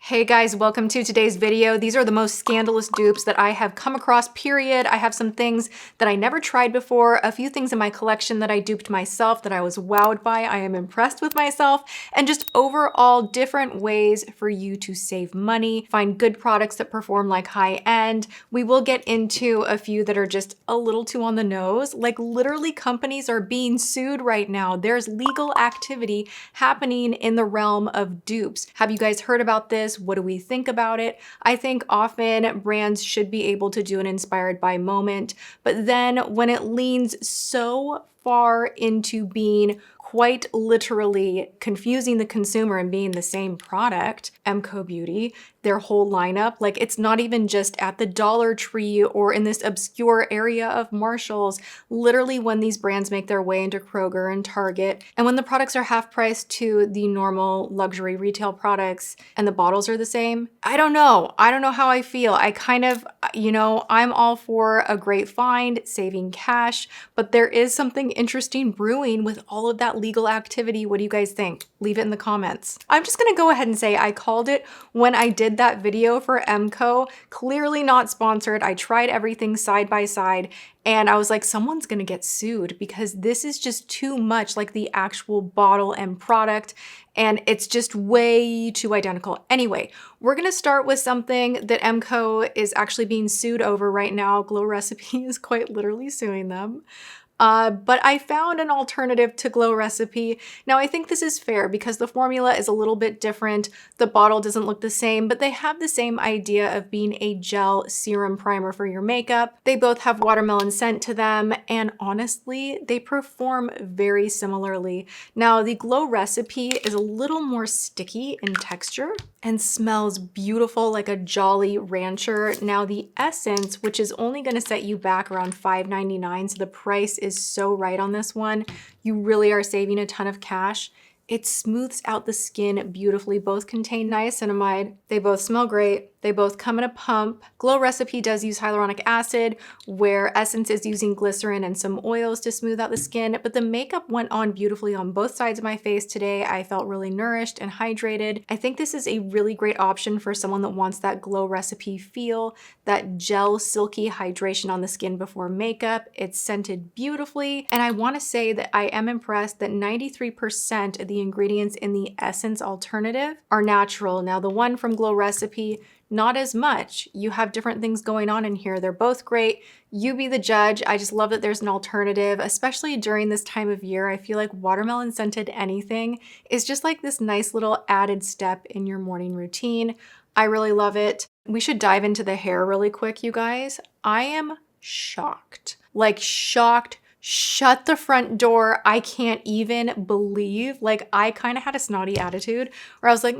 Hey guys, welcome to today's video. These are the most scandalous dupes that I have come across, period. I have some things that I never tried before, a few things in my collection that I duped myself that I was wowed by. I am impressed with myself, and just overall different ways for you to save money, find good products that perform like high end. We will get into a few that are just a little too on the nose. Like literally companies are being sued right now. There's legal activity happening in the realm of dupes. Have you guys heard about this? What do we think about it? I think often brands should be able to do an inspired by moment, but then when it leans so far into being quite literally confusing the consumer and being the same product, MCO Beauty, their whole lineup, like it's not even just at the Dollar Tree or in this obscure area of Marshall's. Literally when these brands make their way into Kroger and Target, and when the products are half price to the normal luxury retail products and the bottles are the same, I don't know how I feel. I kind of, I'm all for a great find, saving cash, but there is something interesting brewing with all of that legal activity. What do you guys think? Leave it in the comments. I'm just gonna go ahead and say I called it when I did that video for MCO. Clearly not sponsored. I tried everything side by side and I was like, someone's gonna get sued because this is just too much like the actual bottle and product, and it's just way too identical. Anyway, we're gonna start with something that MCO is actually being sued over right now. Glow Recipe is quite literally suing them. But I found an alternative to Glow Recipe. Now I think this is fair because the formula is a little bit different. The bottle doesn't look the same, but they have the same idea of being a gel serum primer for your makeup. They both have watermelon scent to them, and honestly, they perform very similarly. Now the Glow Recipe is a little more sticky in texture and smells beautiful like a Jolly Rancher. Now the Essence, which is only gonna set you back around $5.99, so the price is so right on this one. You really are saving a ton of cash. It smooths out the skin beautifully. Both contain niacinamide. They both smell great. They both come in a pump. Glow Recipe does use hyaluronic acid, where Essence is using glycerin and some oils to smooth out the skin, but the makeup went on beautifully on both sides of my face today. I felt really nourished and hydrated. I think this is a really great option for someone that wants that Glow Recipe feel, that gel silky hydration on the skin before makeup. It's scented beautifully, and I want to say that I am impressed that 93% of the ingredients in the Essence alternative are natural. Now the one from Glow Recipe, not as much. You have different things going on in here. They're both great. You be the judge. I just love that there's an alternative, especially during this time of year. I feel like watermelon scented anything is just like this nice little added step in your morning routine. I really love it. We should dive into the hair really quick, you guys. I am shocked, like shocked. Shut the front door. I can't even believe, like I kind of had a snotty attitude where I was like,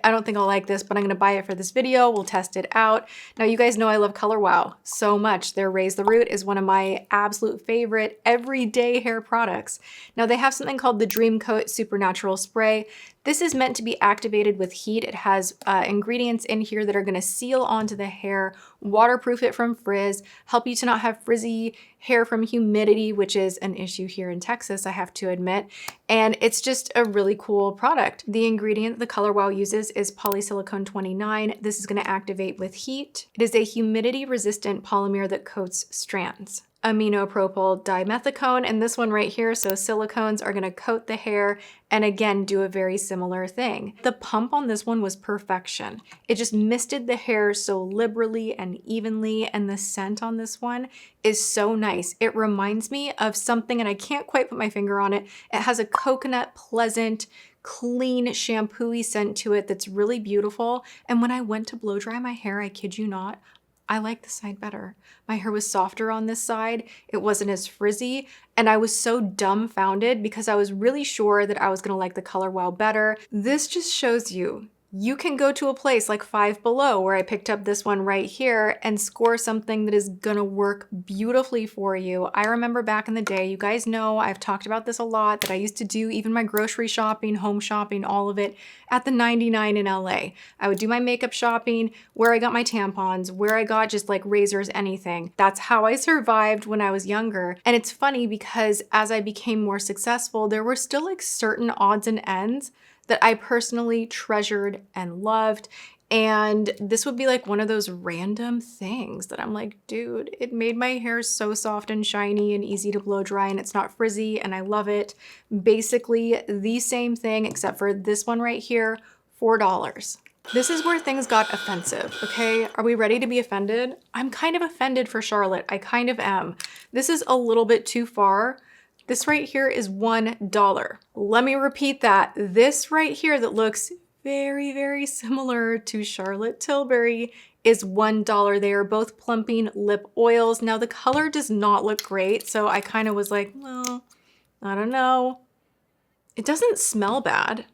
I don't think I'll like this, but I'm gonna buy it for this video. We'll test it out. Now, you guys know I love Color Wow so much. Their Raise the Root is one of my absolute favorite everyday hair products. Now, they have something called the Dream Coat Supernatural Spray. This is meant to be activated with heat. It has ingredients in here that are gonna seal onto the hair, waterproof it from frizz, help you to not have frizzy hair from humidity, which is an issue here in Texas, I have to admit. And it's just a really cool product. The ingredient the Color Wow uses is polysilicone 29. This is gonna activate with heat. It is a humidity resistant polymer that coats strands. Aminopropyl dimethicone, and this one right here, so silicones are gonna coat the hair and again do a very similar thing. The pump on this one was perfection. It just misted the hair so liberally and evenly, and the scent on this one is so nice. It reminds me of something, and I can't quite put my finger on it. It has a coconut, pleasant, clean, shampoo-y scent to it that's really beautiful. And when I went to blow dry my hair, I kid you not, I like this side better. My hair was softer on this side. It wasn't as frizzy. And I was so dumbfounded because I was really sure that I was gonna like the Color Wow better. This just shows you, you can go to a place like Five Below, where I picked up this one right here, and score something that is gonna work beautifully for you. I remember back in the day, you guys know I've talked about this a lot, that I used to do even my grocery shopping, home shopping, all of it at the 99 in LA. I would do my makeup shopping, where I got my tampons, where I got just like razors, anything. That's how I survived when I was younger. And it's funny because as I became more successful, there were still like certain odds and ends that I personally treasured and loved. And this would be like one of those random things that I'm like, dude, it made my hair so soft and shiny and easy to blow dry, and it's not frizzy, and I love it. Basically the same thing, except for this one right here, $4. This is where things got offensive, okay? Are we ready to be offended? I'm kind of offended for Charlotte. I kind of am. This is a little bit too far. This right here is $1. Let me repeat that. This right here that looks very, very similar to Charlotte Tilbury is $1. They are both plumping lip oils. Now the color does not look great, so I kind of was like, well, I don't know. It doesn't smell bad.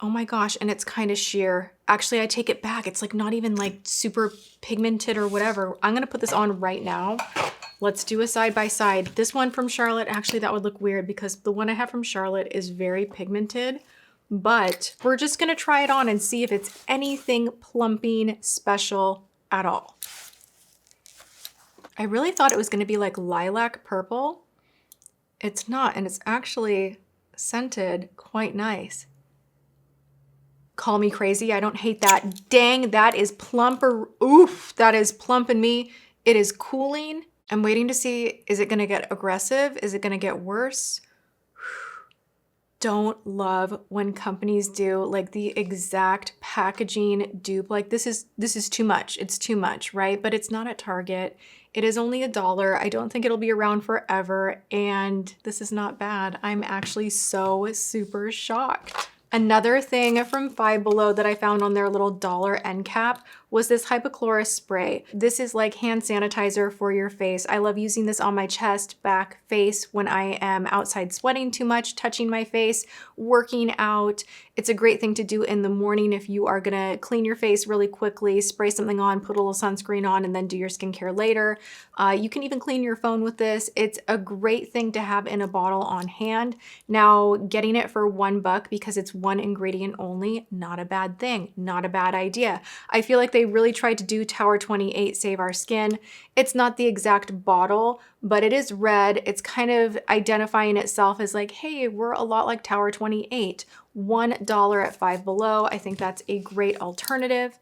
Oh my gosh, and it's kind of sheer. Actually, I take it back. It's like not even like super pigmented or whatever. I'm gonna put this on right now. Let's do a side by side. This one from Charlotte, actually that would look weird because the one I have from Charlotte is very pigmented. But we're just gonna try it on and see if it's anything plumping special at all. I really thought it was gonna be like lilac purple. It's not, and it's actually scented quite nice. Call me crazy, I don't hate that. Dang, that is plumper. Oof, that is plumping me. It is cooling. I'm waiting to see, is it gonna get aggressive? Is it gonna get worse? Don't love when companies do like the exact packaging dupe. Like this is too much. It's too much, right? But it's not at Target. It is only $1. I don't think it'll be around forever. And this is not bad. I'm actually so super shocked. Another thing from Five Below that I found on their little dollar end cap was this hypochlorous spray. This is like hand sanitizer for your face. I love using this on my chest, back, face when I am outside sweating too much, touching my face, working out. It's a great thing to do in the morning if you are gonna clean your face really quickly, spray something on, put a little sunscreen on, and then do your skincare later. You can even clean your phone with this. It's a great thing to have in a bottle on hand. Now, getting it for $1 because it's one ingredient only, not a bad thing, not a bad idea. I feel like they really tried to do Tower 28 Save Our Skin. It's not the exact bottle, but it is red. It's kind of identifying itself as like, hey, we're a lot like Tower 28. $1 at Five Below. I think that's a great alternative.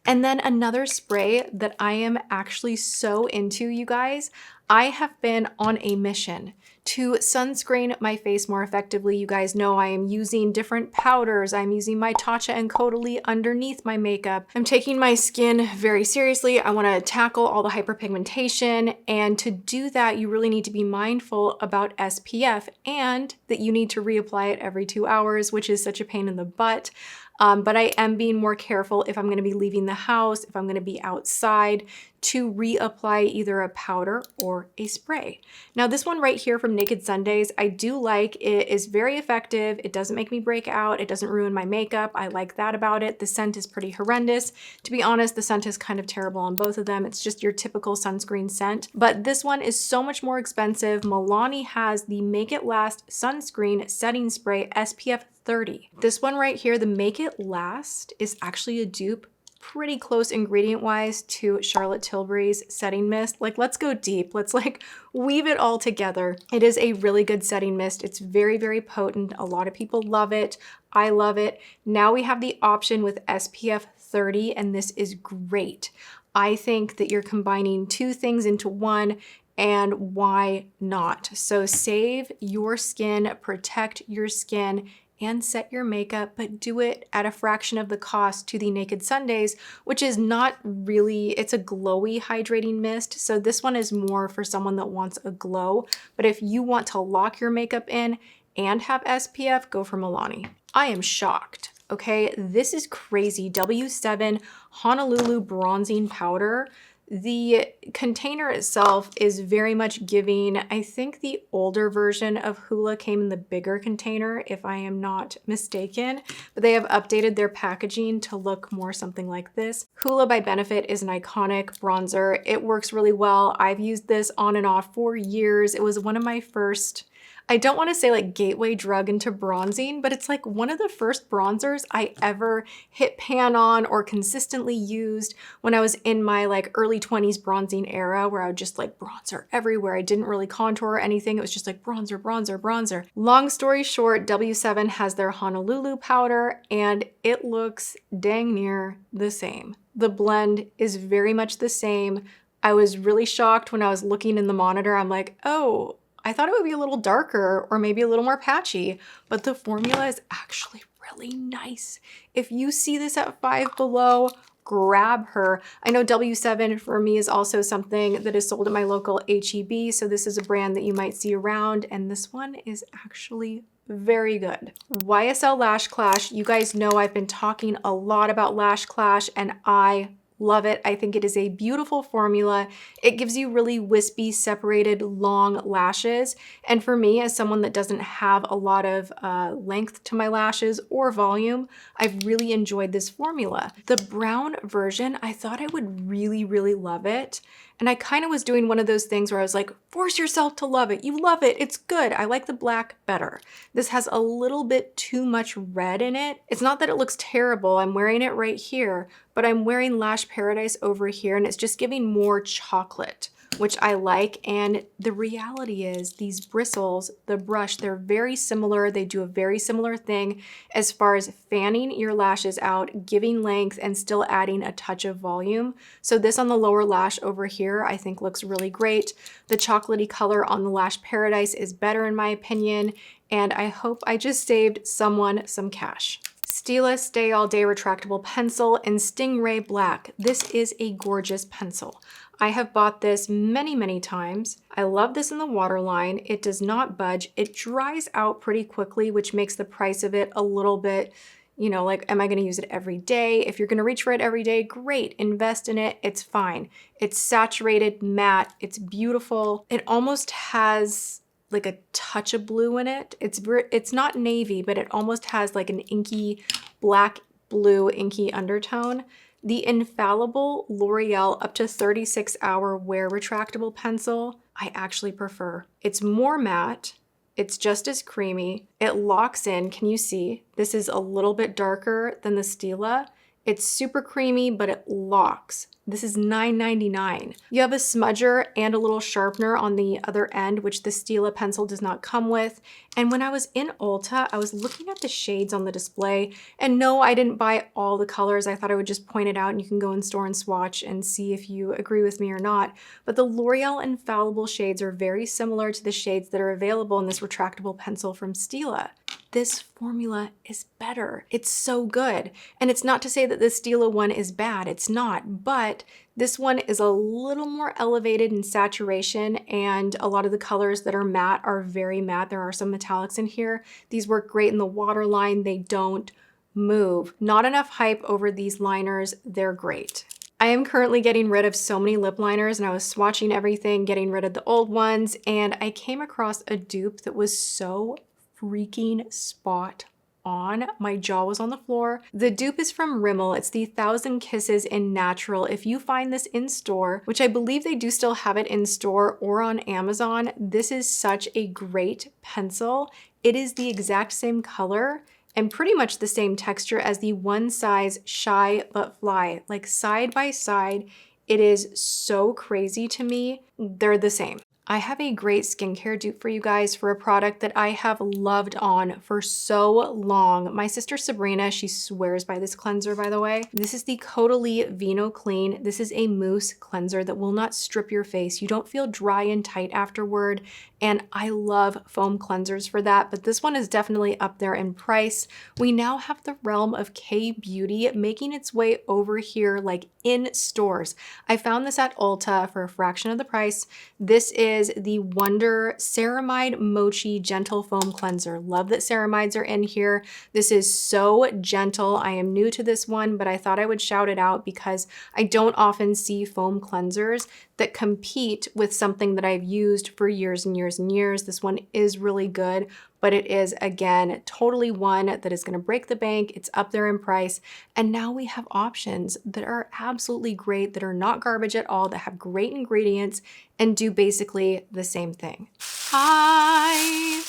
And then another spray that I am actually so into, you guys, I have been on a mission to sunscreen my face more effectively. You guys know I am using different powders. I'm using my Tatcha and Caudalie underneath my makeup. I'm taking my skin very seriously. I want to tackle all the hyperpigmentation. And to do that, you really need to be mindful about SPF and that you need to reapply it every 2 hours, which is such a pain in the butt. But I am being more careful if I'm going to be leaving the house, if I'm going to be outside, to reapply either a powder or a spray. Now this one right here from Naked Sundays, I do like. It is very effective. It doesn't make me break out. It doesn't ruin my makeup. I like that about it. The scent is pretty horrendous. To be honest, the scent is kind of terrible on both of them. It's just your typical sunscreen scent. But this one is so much more expensive. Milani has the Make It Last Sunscreen Setting Spray SPF 30. This one right here, the Make It Last, is actually a dupe pretty close ingredient wise to Charlotte Tilbury's setting mist. Like, let's go deep. Let's like weave it all together. It is a really good setting mist. It's very, very potent. A lot of people love it. I love it. Now we have the option with SPF 30, and this is great. I think that you're combining two things into one, and why not? So save your skin, protect your skin, and set your makeup, but do it at a fraction of the cost to the Naked Sundays, which is not really, it's a glowy hydrating mist. So this one is more for someone that wants a glow. But if you want to lock your makeup in and have SPF, go for Milani. I am shocked. Okay, this is crazy. W7 Honolulu Bronzing Powder. The container itself is very much giving, I think the older version of Hula came in the bigger container, if I am not mistaken, but they have updated their packaging to look more something like this. Hula by Benefit is an iconic bronzer. It works really well. I've used this on and off for years. It was one of my first I don't want to say like gateway drug into bronzing, but it's like one of the first bronzers I ever hit pan on or consistently used when I was in my like early 20s bronzing era, where I would just like bronzer everywhere. I didn't really contour or anything. It was just like bronzer, bronzer, bronzer. Long story short, W7 has their Honolulu powder and it looks dang near the same. The blend is very much the same. I was really shocked when I was looking in the monitor. I'm like, oh, I thought it would be a little darker or maybe a little more patchy, but the formula is actually really nice. If you see this at Five Below, grab her. I know W7 for me is also something that is sold at my local H-E-B, so this is a brand that you might see around, and this one is actually very good. YSL Lash Clash, you guys know I've been talking a lot about Lash Clash and I love it. I think it is a beautiful formula. It gives you really wispy, separated, long lashes. And for me, as someone that doesn't have a lot of length to my lashes or volume, I've really enjoyed this formula. The brown version, I thought I would really, really love it. And I kind of was doing one of those things where I was like, force yourself to love it. You love it. It's good. I like the black better. This has a little bit too much red in it. It's not that it looks terrible. I'm wearing it right here, but I'm wearing Lash Paradise over here and it's just giving more chocolate, which I like. And the reality is these bristles, the brush, they're very similar. They do a very similar thing as far as fanning your lashes out, giving length, and still adding a touch of volume. So this on the lower lash over here, I think looks really great. The chocolatey color on the Lash Paradise is better in my opinion. And I hope I just saved someone some cash. Stila Stay All Day Retractable Pencil in Stingray Black. This is a gorgeous pencil. I have bought this many, many times. I love this in the waterline. It does not budge. It dries out pretty quickly, which makes the price of it a little bit, you know, like, am I gonna use it every day? If you're gonna reach for it every day, great, invest in it, it's fine. It's saturated, matte, it's beautiful. It almost has like a touch of blue in it. It's not navy, but it almost has like an inky, black, blue, inky undertone. The Infallible L'Oreal up to 36-hour wear retractable pencil, I actually prefer. It's more matte, it's just as creamy, it locks in, can you see? This is a little bit darker than the Stila. It's super creamy, but it locks. This is $9.99. You have a smudger and a little sharpener on the other end, which the Stila pencil does not come with. And when I was in Ulta, I was looking at the shades on the display, and no, I didn't buy all the colors. I thought I would just point it out and you can go in store and swatch and see if you agree with me or not. But the L'Oreal Infallible shades are very similar to the shades that are available in this retractable pencil from Stila. This formula is better. It's so good. And it's not to say that the Stila one is bad, it's not, but this one is a little more elevated in saturation, and a lot of the colors that are matte are very matte. There are some metallics in here. These work great in the waterline. They don't move. Not enough hype over these liners. They're great. I am currently getting rid of so many lip liners, and I was swatching everything, getting rid of the old ones, and I came across a dupe that was so freaking spot on. My jaw was on the floor. The dupe is from Rimmel. It's the 1000 Kisses in Natural. If you find this in store, which I believe they do still have it in store or on Amazon, this is such a great pencil. It is the exact same color and pretty much the same texture as the One Size Shy But Fly. Like side by side, it is so crazy to me. They're the same. I have a great skincare dupe for you guys for a product that I have loved on for so long. My sister Sabrina, she swears by this cleanser, by the way. This is the Caudalie Vino Clean. This is a mousse cleanser that will not strip your face. You don't feel dry and tight afterward. And I love foam cleansers for that, but this one is definitely up there in price. We now have the realm of K-Beauty making its way over here, like in stores. I found this at Ulta for a fraction of the price. This is the Wonder Ceramide Mochi Gentle Foam Cleanser. Love that ceramides are in here. This is so gentle. I am new to this one, but I thought I would shout it out because I don't often see foam cleansers that compete with something that I've used for years and years years and years. This one is really good, but it is, again, totally one that is gonna break the bank. It's up there in price. And now we have options that are absolutely great, that are not garbage at all, that have great ingredients and do basically the same thing. I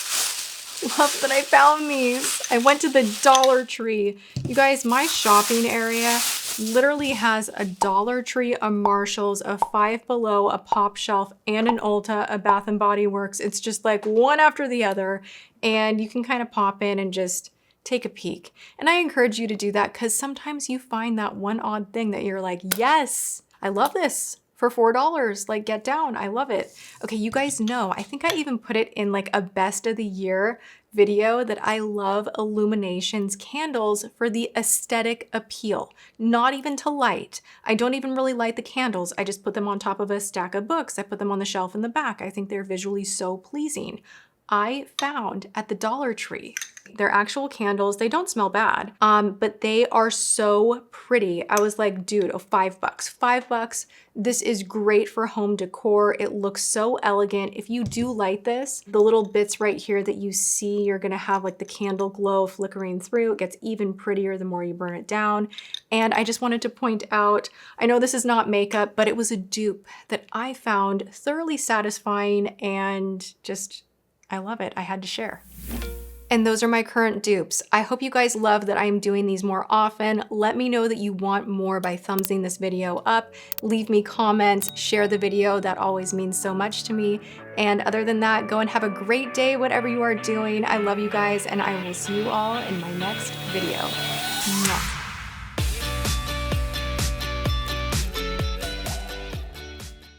love that I found these. I went to the Dollar Tree. You guys, my shopping area literally has a Dollar Tree, a Marshalls, a Five Below, a Pop Shelf, and an Ulta, a Bath & Body Works. It's just like one after the other, and you can kind of pop in and just take a peek. And I encourage you to do that because sometimes you find that one odd thing that you're like, yes, I love this. For $4, like get down, I love it. Okay, you guys know, I think I even put it in like a best of the year video that I love Illuminations candles for the aesthetic appeal, not even to light. I don't even really light the candles. I just put them on top of a stack of books. I put them on the shelf in the back. I think they're visually so pleasing. I found at the Dollar Tree. They're actual candles. They don't smell bad, but they are so pretty. I was like, dude, oh, $5, $5. This is great for home decor. It looks so elegant. If you do light this, the little bits right here that you see, you're gonna have like the candle glow flickering through. It gets even prettier the more you burn it down. And I just wanted to point out, I know this is not makeup, but it was a dupe that I found thoroughly satisfying and just, I love it. I had to share. And those are my current dupes. I hope you guys love that I'm doing these more often. Let me know that you want more by thumbsing this video up. Leave me comments, share the video. That always means so much to me. And other than that, go and have a great day, whatever you are doing. I love you guys, and I will see you all in my next video. Mwah.